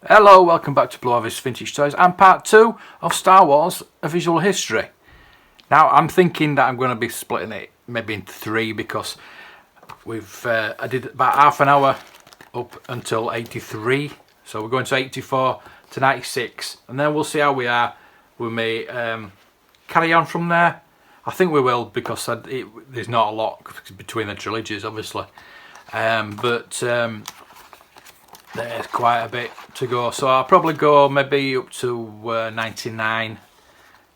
Hello, welcome back to Blue Harvest Vintage Toys and part 2 of Star Wars A Visual History. Now I'm thinking that I'm going to be splitting it maybe into 3 because I did about half an hour up until 83, so we're going to 84 to 96 and then we'll see how we are. We may carry on from there. I think we will because there's not a lot between the trilogies obviously, but there's quite a bit to go, so I'll probably go maybe up to 99,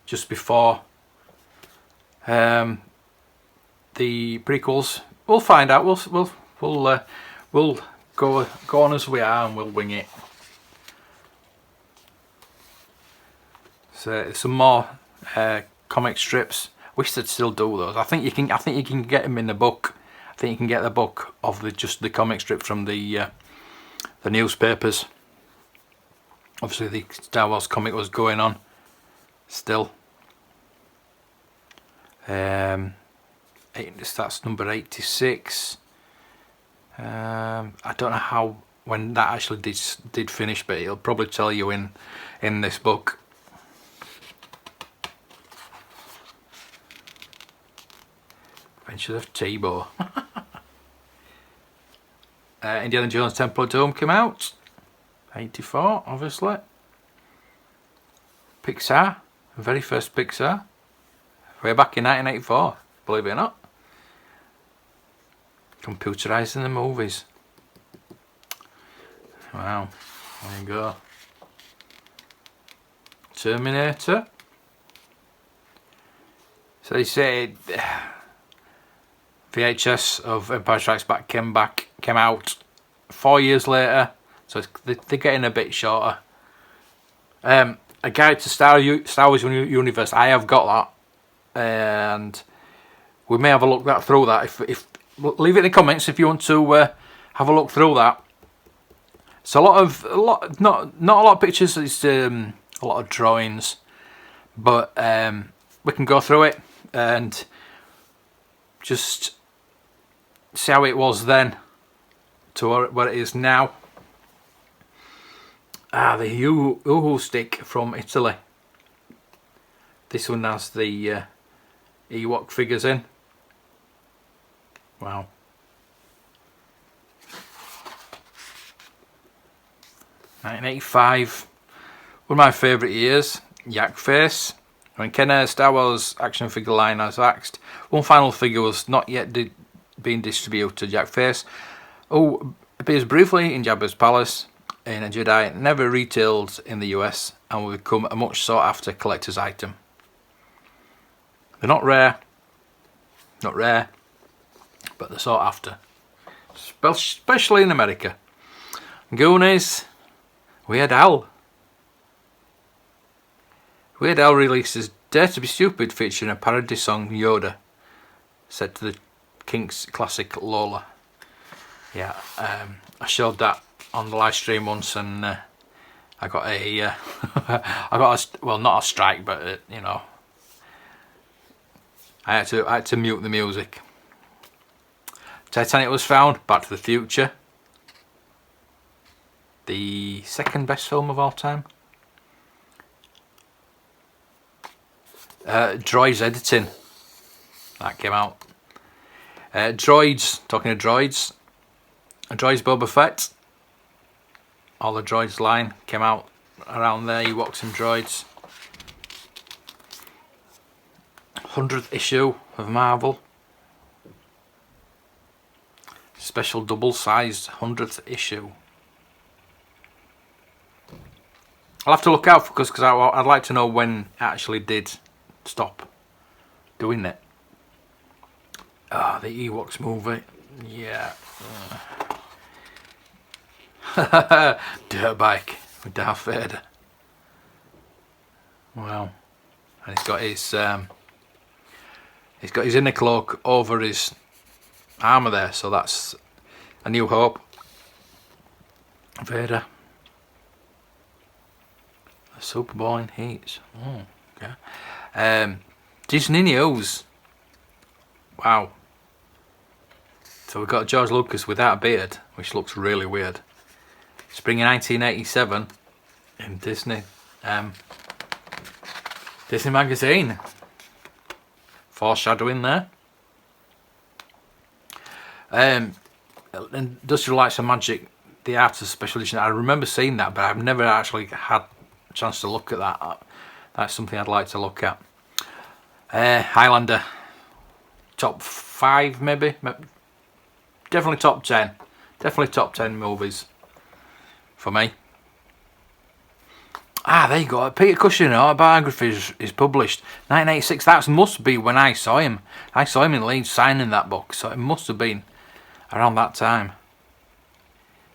just before the prequels. We'll find out. We'll go on as we are, and we'll wing it. So some more comic strips. Wish they'd still do those. I think you can get them in the book. I think you can get the book of just the comic strip from the newspapers. Obviously the Star Wars comic was going on still. That's number 86. I don't know when that actually did finish, but it'll probably tell you in this book. Adventures of Tebow. Indiana Jones Temple of Doom came out 84, obviously. Pixar, the very first Pixar, way back in 1984, believe it or not. Computerising the movies. Wow, there you go. Terminator. So they say VHS of Empire Strikes Back came out 4 years later, so they're getting a bit shorter. A Guide to Star Wars Universe, I have got that, and we may have a look through that. If leave it in the comments if you want to have a look through that. It's not a lot of pictures. It's a lot of drawings, but we can go through it and just see how it was then to what it is now. The Uhu stick from Italy. This one has the Ewok figures in. Wow. (1985), one of my favourite years. Yak Face. When Kenner's Star Wars action figure line has axed, one final figure was not yet being distributed. Yak Face, who appears briefly in Jabba's palace in a Jedi, never retailed in the US and will become a much sought after collector's item. They're not rare, but they're sought after, especially in America. Goonies, Weird Al. Weird Al releases Dare to be Stupid, featuring a parody song Yoda, set to the Kinks classic Lola. Yeah, I showed that on the live stream once, and I got well, not a strike, but you know, I had to mute the music. Titanic was found. Back to the Future, the second best film of all time. Droids editing, that came out. Droids, talking of droids, Droids Boba Fett, all the droids line came out around there. Ewoks and droids. 100th issue of Marvel, special double-sized 100th issue. I'll have to look out for because I'd like to know when it actually did stop doing it. The Ewoks movie, yeah. Dirt bike with Darth Vader. Wow, and he's got his inner cloak over his armour there, so that's A New Hope. Vader. A Super Bowl in heats. Oh, okay. Disney News. Wow. So we've got George Lucas without a beard, which looks really weird. Spring of 1987 in Disney. Disney magazine. Foreshadowing there. Industrial Lights and Magic, the Art of Special Edition. I remember seeing that, but I've never actually had a chance to look at that. That's something I'd like to look at. Highlander. Top 5 maybe. Definitely top 10. Definitely top 10 movies for me. There you go. Peter Cushing autobiography is published 1986. That must be when I saw him. I saw him in Leeds signing that book, so it must have been around that time.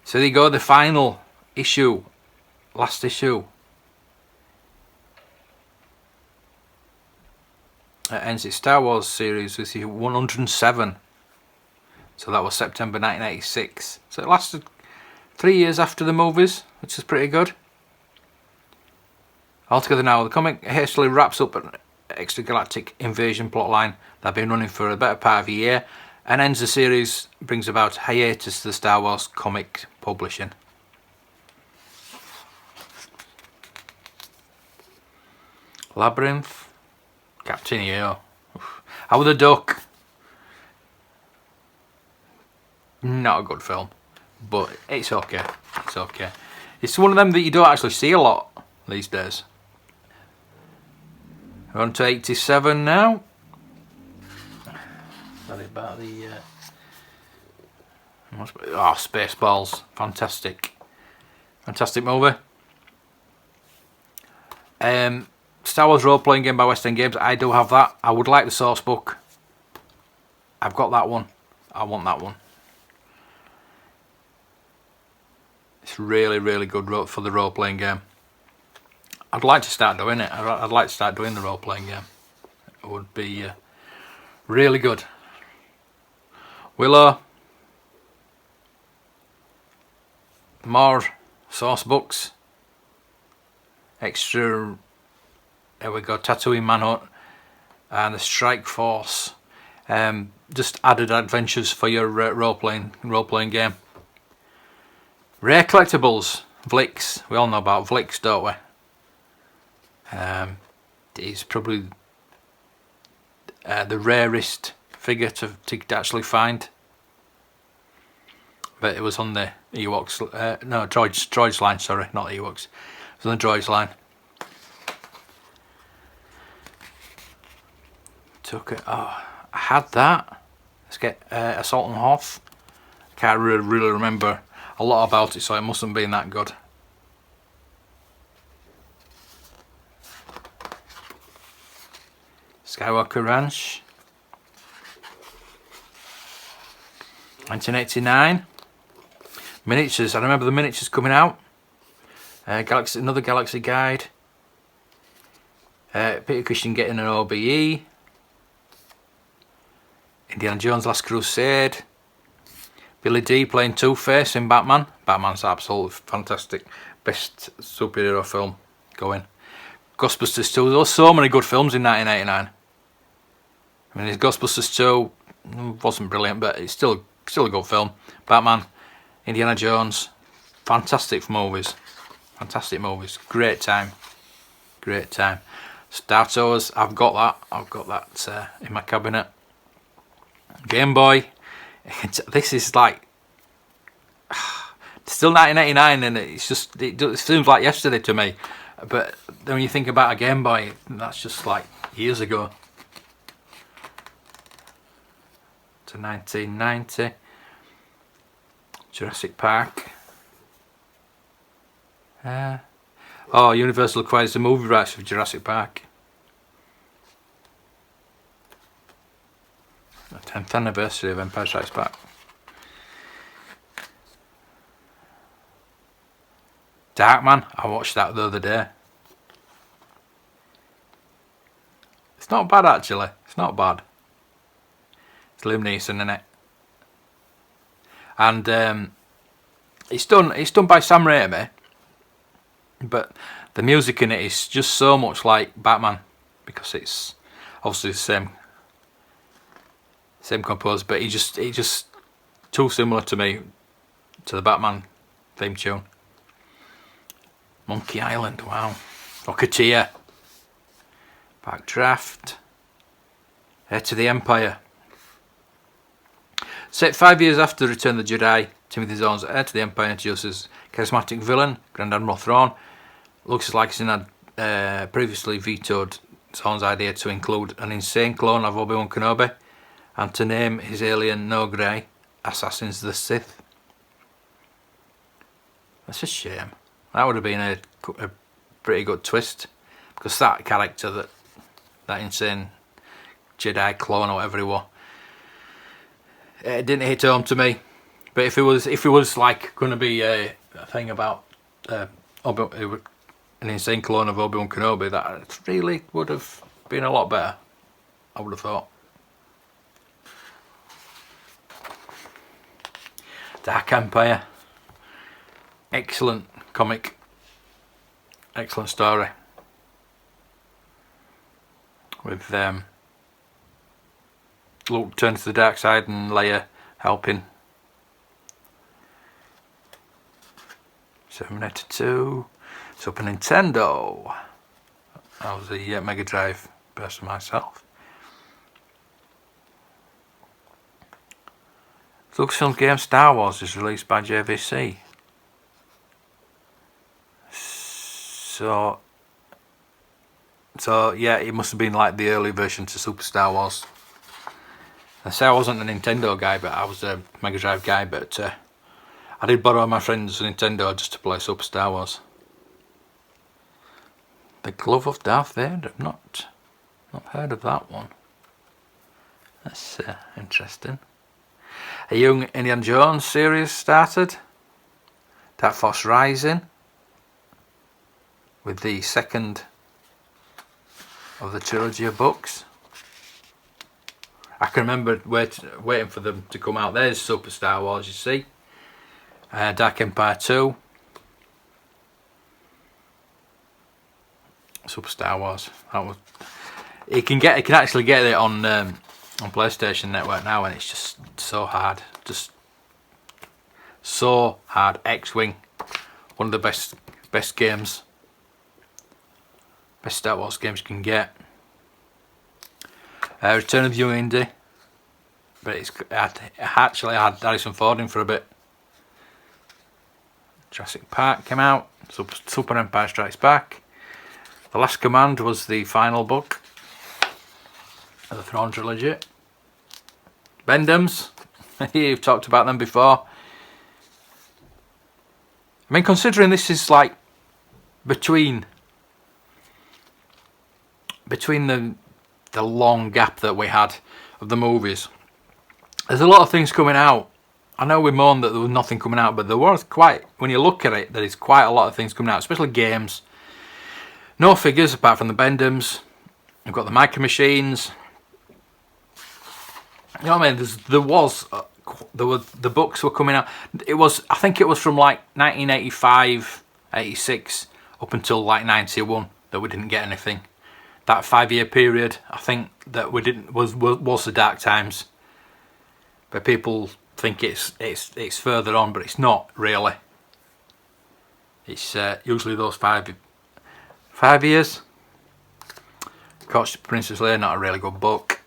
So there you go, the final issue, last issue. It ends its Star Wars series with 107. So that was September 1986. So it lasted 3 years after the movies, which is pretty good. Altogether now, the comic hastily wraps up an extragalactic invasion plotline that had been running for a better part of a year and ends the series, brings about hiatus to the Star Wars comic publishing. Labyrinth, Captain EO. Howard the Duck. Not a good film, but it's okay. It's okay. It's one of them that you don't actually see a lot these days. We're on to 87 now. Sorry about the... Spaceballs. Fantastic. Fantastic movie. Star Wars role-playing game by West End Games. I do have that. I would like the source book. I've got that one. I want that one. It's really, really good for the role-playing game. I'd like to start doing it. I'd like to start doing the role-playing game. It would be really good. Willow. More source books. Extra. There we go. Tatooine Manhunt and the Strike Force. Just added adventures for your role-playing game. Rare collectibles. Vlix. We all know about Vlix, don't we? He's probably the rarest figure to actually find, but it was on the Ewoks, no, droids line, sorry, not Ewoks, it was on the droids line. Took it, I had that. Let's get Assault on Hoth. Can't really remember a lot about it, so it mustn't have been that good. Skywalker Ranch, 1989. Miniatures. I remember the miniatures coming out. Another Galaxy Guide. Peter Cushing getting an OBE. Indiana Jones Last Crusade. Billy Dee playing Two-Face in Batman. Batman's absolutely fantastic. Best superhero film going. Ghostbusters 2. There were so many good films in 1989. I mean, Ghostbusters 2 wasn't brilliant, but it's still a good film. Batman, Indiana Jones, fantastic movies. Fantastic movies. Great time. Great time. Star Tours, I've got that. I've got that in my cabinet. Game Boy. This is like still 1989, and it seems like yesterday to me. But then when you think about a Game Boy, that's just like years ago. To 1990. Jurassic Park. Universal acquires the movie rights for Jurassic Park. The 10th anniversary of Empire Strikes Back. Darkman. I watched that the other day. It's not bad actually. It's not bad. It's Liam Neeson in it. And it's done by Sam Raimi. But the music in it is just so much like Batman, because it's obviously the Same composer, but he just too similar to me to the Batman theme tune. Monkey Island, wow. Rocketeer. Backdraft. Heir to the Empire. Set 5 years after Return of the Jedi, Timothy Zahn's Heir to the Empire introduces charismatic villain, Grand Admiral Thrawn. Looks like he's previously vetoed Zahn's idea to include an insane clone of Obi-Wan Kenobi and to name his alien No Grey Assassins the Sith. That's a shame. That would have been a pretty good twist, because that character, that insane Jedi clone or whatever he was, it didn't hit home to me. But if it was like going to be a thing about an insane clone of Obi-Wan Kenobi, that really would have been a lot better, I would have thought. Dark Empire. Excellent comic. Excellent story. With Luke turns to the dark side and Leia helping. Terminator 2. Super Nintendo. I was a Mega Drive person myself. Lucasfilm game Star Wars is released by JVC. So yeah, it must have been like the early version to Super Star Wars. I say I wasn't a Nintendo guy, but I was a Mega Drive guy. But I did borrow my friend's Nintendo just to play Super Star Wars. The Glove of Darth Vader. I've not heard of that one. That's interesting. A young Indiana Jones series started. Dark Force Rising. With the second of the trilogy of books. I can remember waiting for them to come out. There's Super Star Wars, you see. Dark Empire 2. Super Star Wars. That was. You can actually get it on PlayStation Network now, and it's just so hard. Just so hard. X-Wing, one of the best games. Best Star Wars games you can get. Return of the Young Indy, but it actually had Harrison Ford in for a bit. Jurassic Park came out. Super Empire Strikes Back. The Last Command was the final book of the Thrawn trilogy. Bendhams, you've talked about them before. I mean, considering this is like between the long gap that we had of the movies, there's a lot of things coming out. I know we moaned that there was nothing coming out, but there was quite, when you look at it, there is quite a lot of things coming out, especially games. No figures apart from the Bendhams. We've got the Micro Machines. You know what I mean? The books were coming out. I think it was from like 1985, 86 up until like 91 that we didn't get anything. That 5-year period, I think that we didn't was the dark times. But people think it's further on, but it's not really. It's usually those 5 years. Coach Princess Leia, not a really good book.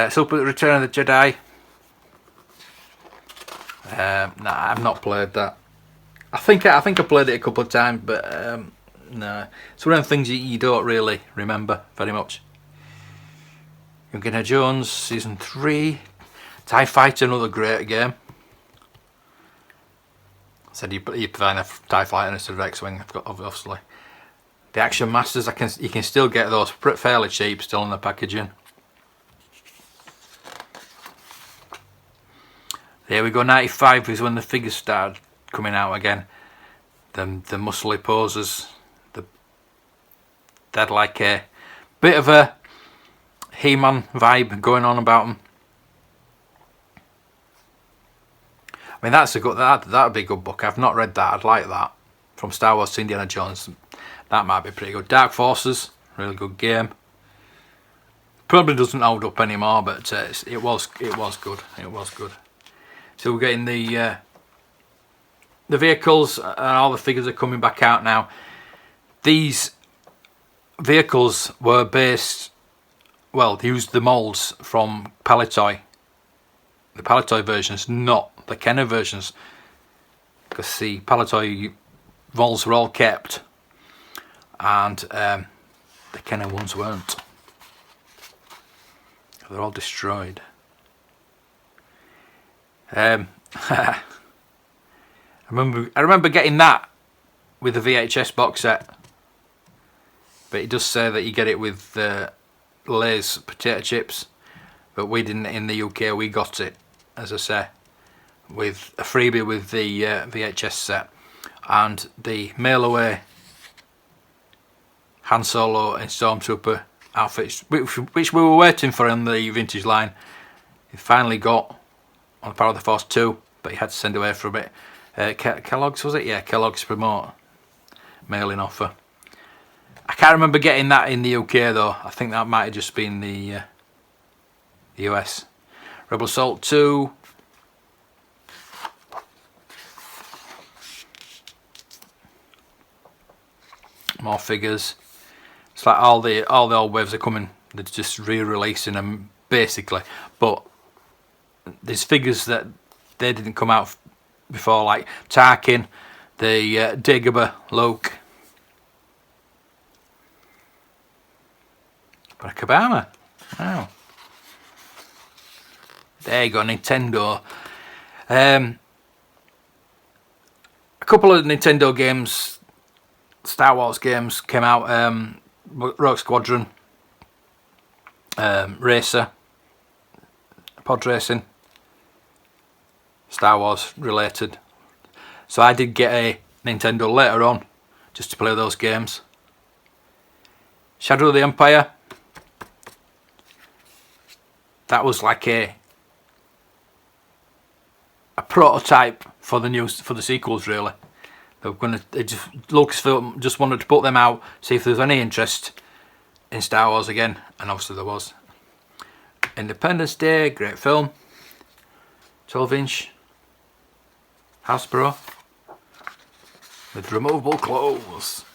Super Return of the Jedi. Nah, I've not played that. I think I played it a couple of times, but no. It's one of the things you don't really remember very much. Young Indiana Jones Season 3. TIE Fighter, another great game. I said you find a TIE Fighter instead of X-Wing, obviously. The Action Masters, you can still get those fairly cheap, still in the packaging. There we go, 95 is when the figures started coming out again. The muscly poses. They had like a bit of a He-Man vibe going on about them. I mean, that'd be a good book. I've not read that. I'd like that. From Star Wars to Indiana Jones. That might be pretty good. Dark Forces, really good game. Probably doesn't hold up anymore, but it was good. It was good. So we're getting the vehicles, and all the figures are coming back out now. These vehicles were based, well, they used the molds from palitoy. The palitoy versions, not the Kenner versions, because the palitoy molds were all kept, and the Kenner ones weren't. They're all destroyed. I remember getting that with the VHS box set, but it does say that you get it with Lay's potato chips, but we didn't in the UK. We got it, as I say, with a freebie with the VHS set and the mail away Han Solo and Stormtrooper outfits, which we were waiting for in the vintage line. He finally got on Power of the Force 2, but he had to send away for a bit. Kellogg's, was it? Yeah, Kellogg's promote mailing offer. I can't remember getting that in the UK though. I think that might have just been the US. Rebel Assault 2. More figures. It's like all the old waves are coming. They're just re-releasing them basically, but there's figures that they didn't come out before, like Tarkin, the Dagobah Luke, Barack Obama. Wow. There you go, Nintendo. A couple of Nintendo games, Star Wars games came out. Rogue Squadron, Racer, Pod Racing, Star Wars related. So I did get a Nintendo later on just to play those games. Shadow of the Empire. That was like a prototype for the sequels, really. Lucasfilm just wanted to put them out, see if there was any interest in Star Wars again, and obviously there was. Independence Day, great film. 12-inch hasbro with removable clothes.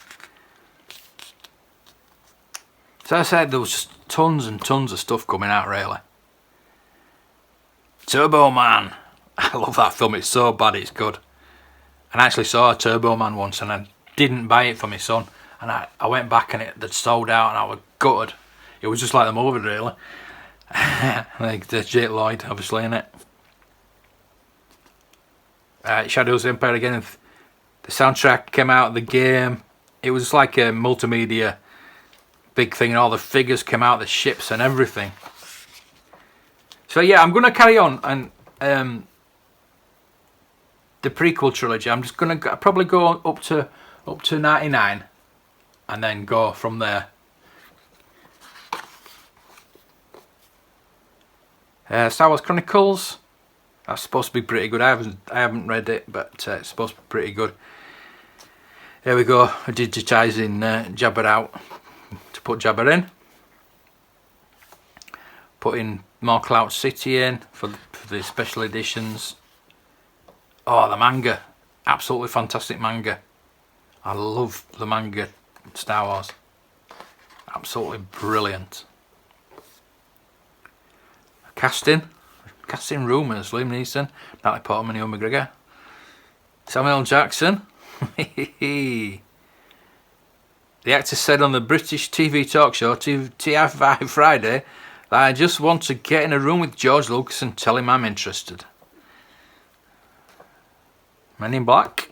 So I said, there was just tons and tons of stuff coming out, really. Turbo Man. I love that film. It's so bad it's good. And I actually saw a Turbo Man once, and I didn't buy it for my son, and I went back and they'd sold out, and I was gutted. It was just like the movie, really. Like the Jake Lloyd, obviously, in it. Shadows of the Empire again. The soundtrack came out of the game. It was like a multimedia big thing, and all the figures came out, the ships and everything. So yeah, I'm going to carry on and the prequel trilogy. I'm just going to probably go up to 99 and then go from there. Star Wars Chronicles. That's supposed to be pretty good. I haven't read it, but it's supposed to be pretty good. Here we go. Digitising Jabba out to put Jabba in. Putting more Cloud City in for the special editions. Oh, the manga. Absolutely fantastic manga. I love the manga Star Wars. Absolutely brilliant. Casting rumours. Liam Neeson, Natalie Portman, Ewan McGregor, Samuel L. Jackson. The actor said on the British TV talk show TFI Friday that I just want to get in a room with George Lucas and tell him I'm interested. Men in Black.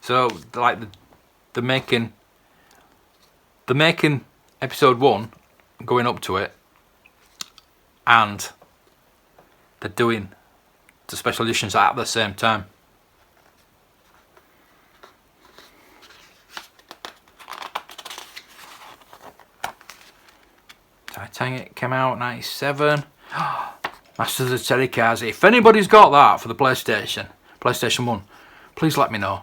So, like the making episode 1, going up to it, and they're doing the special editions at the same time. Titanic came out 97. Masters of the Terricars. If anybody's got that for the PlayStation 1, please let me know.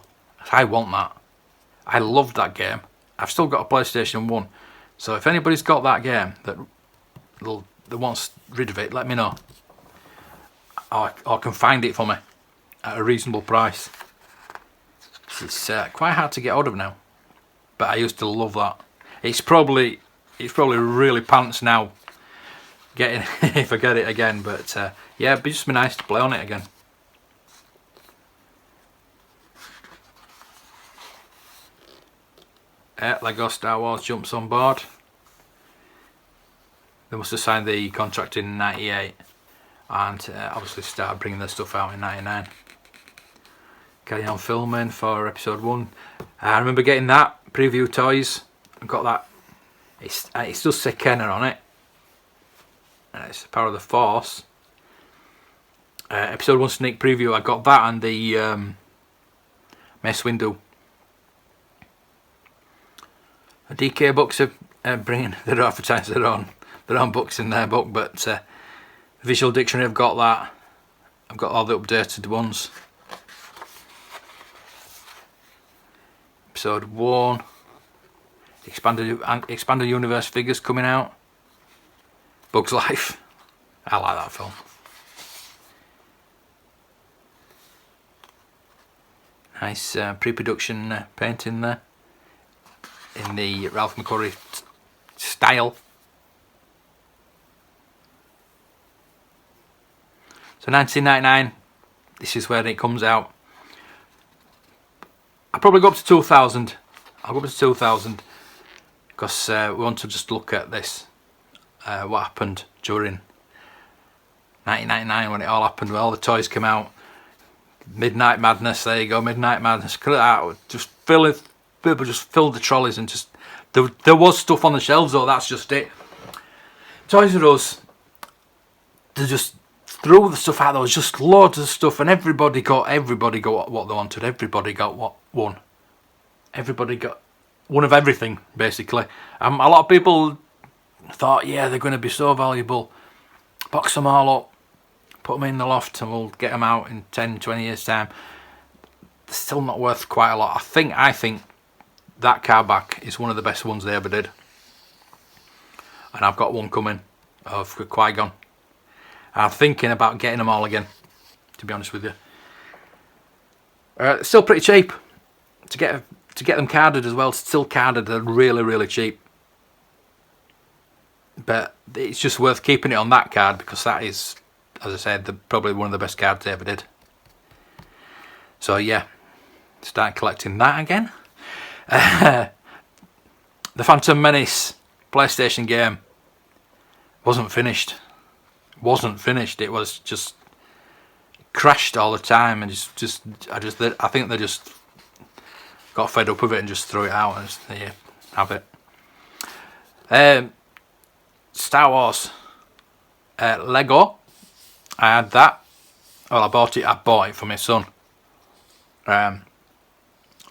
I want that. I loved that game. I've still got a PlayStation 1. So if anybody's got that game that wants rid of it, let me know. Or can find it for me at a reasonable price. It's quite hard to get hold of now, but I used to love that. It's probably really pants now getting if I get it again, but yeah, it'd just be nice to play on it again. Lego Star Wars jumps on board. They must have signed the contract in '98 and obviously started bringing their stuff out in '99. Carry on filming for episode 1. I remember getting that preview toys. I got that. It's just say Kenner on it. And it's the Power of the Force. Episode 1 sneak preview. I got that and the Mace Windu. DK books are bringing. They don't advertise their own books in their book, but the Visual Dictionary, I've got that. I've got all the updated ones. Episode 1. Expanded Universe figures coming out. Bug's Life. I like that film. Nice pre-production painting there in the Ralph McCurry style. So 1999, this is where it comes out. I'll probably go up to 2000. I'll go up to 2000 because we want to just look at this. What happened during 1999 when it all happened, when all the toys came out. Midnight Madness, there you go, Midnight Madness. Just people just filled the trolleys and just there was stuff on the shelves though, that's just it. Toys R Us, they just threw the stuff out. There was just loads of stuff and everybody got what they wanted. Everybody got what one. Everybody got one of everything basically. A lot of people thought, yeah, they're going to be so valuable. Box them all up, put them in the loft and we'll get them out in 10-20 years time. They're still not worth quite a lot. I think that car back is one of the best ones they ever did. And I've got one coming of Qui-Gon. I'm thinking about getting them all again, to be honest with you. Still pretty cheap to get them carded as well. Still carded, they're really cheap. But it's just worth keeping it on that card because that is, as I said, probably one of the best cards they ever did. So yeah, start collecting that again. The Phantom Menace PlayStation game wasn't finished. It was just crashed all the time, and I think they just got fed up with it and just threw it out and just, yeah, have it. Star Wars Lego. I had that. Well, I bought it for my son. Let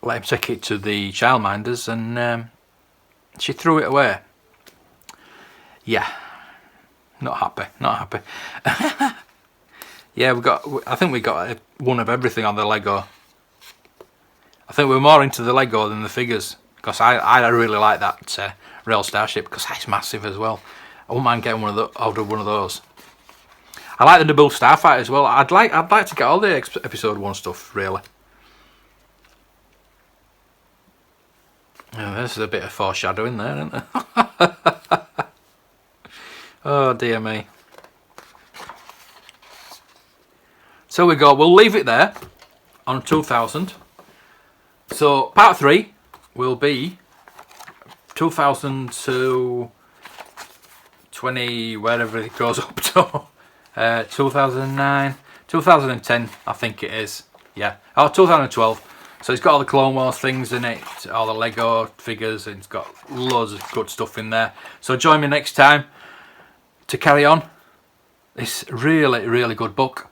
him take it to the childminders, and she threw it away. Yeah, not happy. Yeah, I think we got one of everything on the Lego. I think we're more into the Lego than the figures because I really like that Rail Starship because it's massive as well. I wouldn't mind getting one of those. I like the Naboo Starfighter as well. I'd like to get all the episode 1 stuff really. Oh, there's a bit of foreshadowing there, isn't there? Oh dear me. So we go. We'll leave it there on 2000. So part 3 will be 2000 to 20, wherever it goes up to. 2009, 2010, I think it is. Yeah. Oh, 2012. So it's got all the Clone Wars things in it, all the Lego figures, and it's got loads of good stuff in there. So join me next time to carry on this really good book.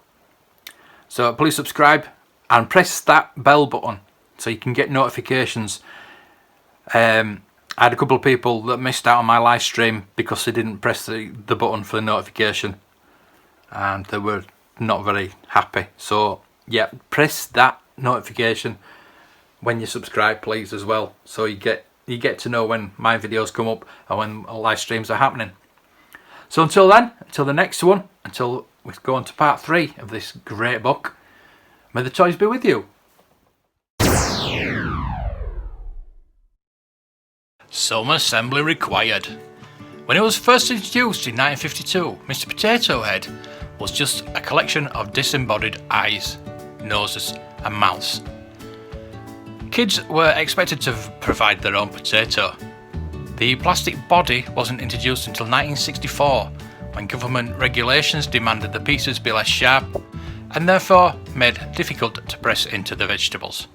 So please subscribe and press that bell button so you can get notifications. I had a couple of people that missed out on my live stream because they didn't press the button for the notification, and they were not very happy. So yeah, press that notification when you subscribe please as well, so you get you get to know when my videos come up and when live streams are happening. So until then, until the next one, until we go on to part 3 of this great book, may the toys be with you. Some assembly required. When it was first introduced in 1952, Mr. Potato Head was just a collection of disembodied eyes, noses and mouths. Kids were expected to provide their own potato. The plastic body wasn't introduced until 1964, when government regulations demanded the pieces be less sharp and therefore made difficult to press into the vegetables.